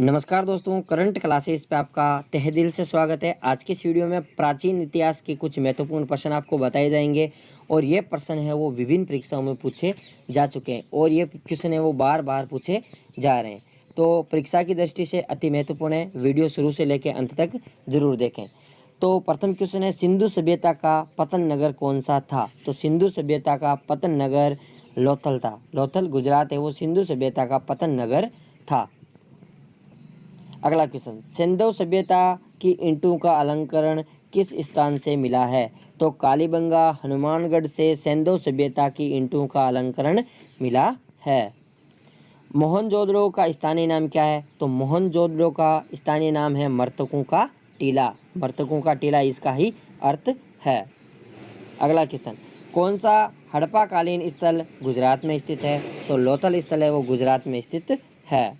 नमस्कार दोस्तों, current classes पे आपका तहे दिल से स्वागत है। आज के इस वीडियो में प्राचीन इतिहास के कुछ महत्वपूर्ण प्रश्न आपको बताए जाएंगे और ये प्रश्न है वो विभिन्न परीक्षाओं में पूछे जा चुके हैं और ये क्वेश्चन है वो बार बार पूछे जा रहे हैं। तो परीक्षा की दृष्टि से अति महत्वपूर्ण है। वीडियो शुरू से लेकर अंत तक जरूर देखें। तो प्रथम क्वेश्चन है, सिंधु सभ्यता का पतन नगर कौन सा था? तो सिंधु सभ्यता का पतन नगर लोथल था। लोथल गुजरात है वो सिंधु सभ्यता का पतन नगर था। अगला क्वेश्चन, सिंधु सभ्यता की ईंटों का अलंकरण किस स्थान से मिला है? तो कालीबंगा हनुमानगढ़ से सिंधु सभ्यता की ईंटों का अलंकरण मिला है। मोहनजोदड़ो का स्थानीय नाम क्या है? तो मोहनजोदड़ो का स्थानीय नाम है मर्तकों का टीला। मर्तकों का टीला इसका ही अर्थ है। अगला क्वेश्चन, कौन सा हड़प्पा कालीन स्थल गुजरात में स्थित है? तो लोथल स्थल है वो गुजरात में स्थित है।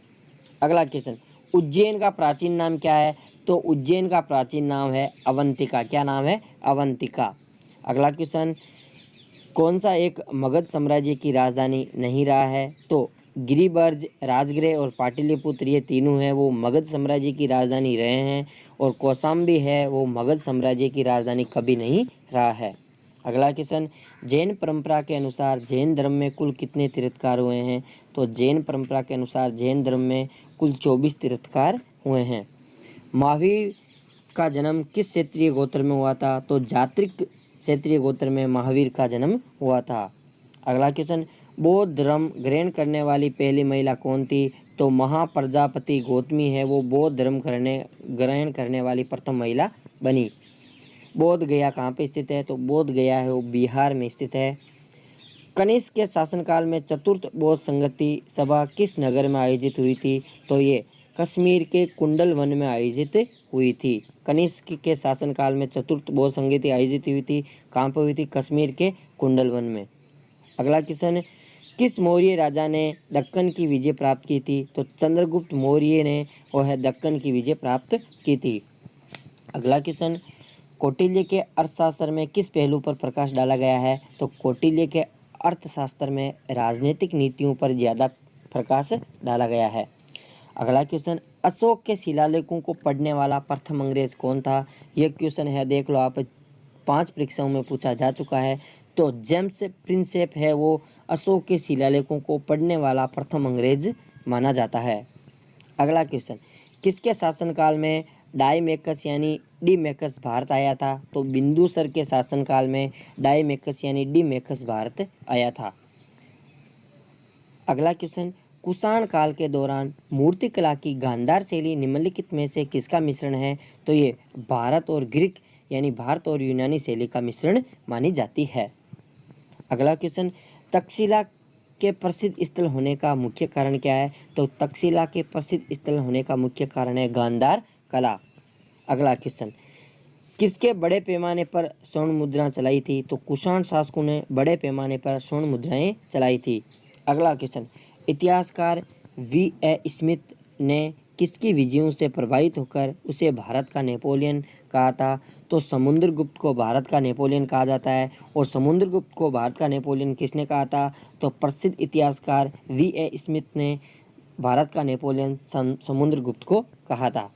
अगला क्वेश्चन, उज्जैन का प्राचीन नाम क्या है? तो उज्जैन का प्राचीन नाम है अवंतिका। क्या नाम है? अवंतिका। अगला क्वेश्चन, कौन सा एक मगध साम्राज्य की राजधानी नहीं रहा है? तो गिरिबर्ज, राजगृह और पाटलिपुत्र ये तीनों हैं वो मगध साम्राज्य की राजधानी रहे हैं और कौशाम्बी है वो मगध साम्राज्य की राजधानी कभी नहीं रहा है। अगला क्वेश्चन, जैन परंपरा के अनुसार जैन धर्म में कुल कितने तीर्थकार हुए हैं? तो जैन परंपरा के अनुसार जैन धर्म में कुल 24 तीर्थकार हुए हैं। महावीर का जन्म किस क्षेत्रीय गोत्र में हुआ था? तो जात्रिक क्षेत्रीय गोत्र में महावीर का जन्म हुआ था। अगला क्वेश्चन, बौद्ध धर्म ग्रहण करने वाली पहली महिला कौन थी? तो महाप्रजापति गौतमी है वो बौद्ध धर्म ग्रहण करने वाली प्रथम महिला बनी। बोध गया कहाँ पे स्थित है? तो बोध गया है वो बिहार में स्थित है। कनिष्क के शासनकाल में चतुर्थ बौद्ध संगति सभा किस नगर में आयोजित हुई थी? तो ये कश्मीर के कुंडल वन में आयोजित हुई थी। कनिष्क के शासनकाल में चतुर्थ बौद्ध संगति आयोजित हुई थी। कहाँ पर हुई थी? कश्मीर के कुंडल वन में। अगला क्वेश्चन, किस मौर्य राजा ने दक्कन की विजय प्राप्त की थी? तो चंद्रगुप्त मौर्य ने वह दक्कन की विजय प्राप्त की थी। अगला क्वेश्चन, कौटिल्य के अर्थशास्त्र में किस पहलू पर प्रकाश डाला गया है? तो कौटिल्य के अर्थशास्त्र में राजनीतिक नीतियों पर ज़्यादा प्रकाश डाला गया है। अगला क्वेश्चन, अशोक के शिलालेखों को पढ़ने वाला प्रथम अंग्रेज कौन था? यह क्वेश्चन है, देख लो आप, 5 परीक्षाओं में पूछा जा चुका है। तो जेम्स प्रिंसेप है वो अशोक के शिलालेखों को पढ़ने वाला प्रथम अंग्रेज माना जाता है। अगला क्वेश्चन, किसके शासनकाल में डाइमेकस यानी डीमेकस भारत आया था? तो बिंदुसर के शासनकाल में डाइमेकस यानी डीमेकस भारत आया था। अगला क्वेश्चन, कुषाण काल के दौरान मूर्तिकला की गांधार शैली निम्नलिखित में से किसका मिश्रण है? तो ये भारत और ग्रीक यानी भारत और यूनानी शैली का मिश्रण मानी जाती है। अगला क्वेश्चन, तक्षशिला के प्रसिद्ध स्थल होने का मुख्य कारण क्या है? तो तक्षशिला के प्रसिद्ध स्थल होने का मुख्य कारण है गांधार कला। अगला क्वेश्चन, किसके बड़े पैमाने पर स्वर्ण मुद्रा चलाई थी? तो कुषाण शासकों ने बड़े पैमाने पर स्वर्ण मुद्राएं चलाई थी। अगला क्वेश्चन, इतिहासकार V.A. स्मिथ ने किसकी विजयों से प्रभावित होकर उसे भारत का नेपोलियन कहा था? तो समुद्रगुप्त को भारत का नेपोलियन कहा जाता है। और समुद्रगुप्त को भारत का नेपोलियन किसने कहा था? तो प्रसिद्ध इतिहासकार V.A. स्मिथ ने भारत का नेपोलियन समुद्रगुप्त को कहा था।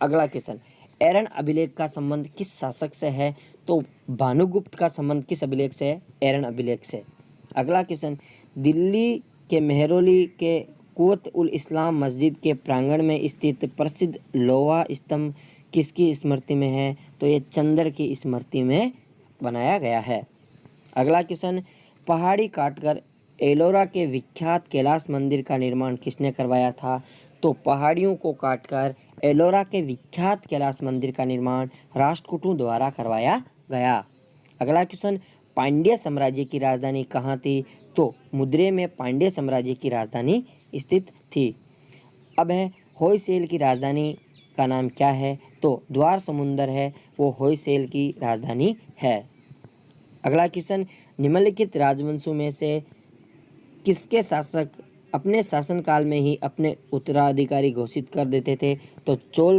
अगला क्वेश्चन, एरन अभिलेख का संबंध किस शासक से है? तो भानुगुप्त का संबंध किस अभिलेख से है? एरन अभिलेख से। अगला क्वेश्चन, दिल्ली के मेहरौली के कुवत उल इस्लाम मस्जिद के प्रांगण में स्थित प्रसिद्ध लोहा स्तंभ किसकी स्मृति में है? तो ये चंद्र की स्मृति में बनाया गया है। अगला क्वेश्चन, पहाड़ी काटकर एलोरा के विख्यात कैलाश मंदिर का निर्माण किसने करवाया था? तो पहाड़ियों को काटकर एलोरा के विख्यात कैलाश मंदिर का निर्माण राष्ट्रकूटों द्वारा करवाया गया। अगला क्वेश्चन, पांड्य साम्राज्य की राजधानी कहाँ थी? तो मदुरै में पांड्य साम्राज्य की राजधानी स्थित थी। अब है होयसेल की राजधानी का नाम क्या है? तो द्वार समुंदर है वो होयसेल की राजधानी है। अगला क्वेश्चन, निम्नलिखित राजवंशों में से किसके शासक अपने शासनकाल में ही अपने उत्तराधिकारी घोषित कर देते थे? तो चोल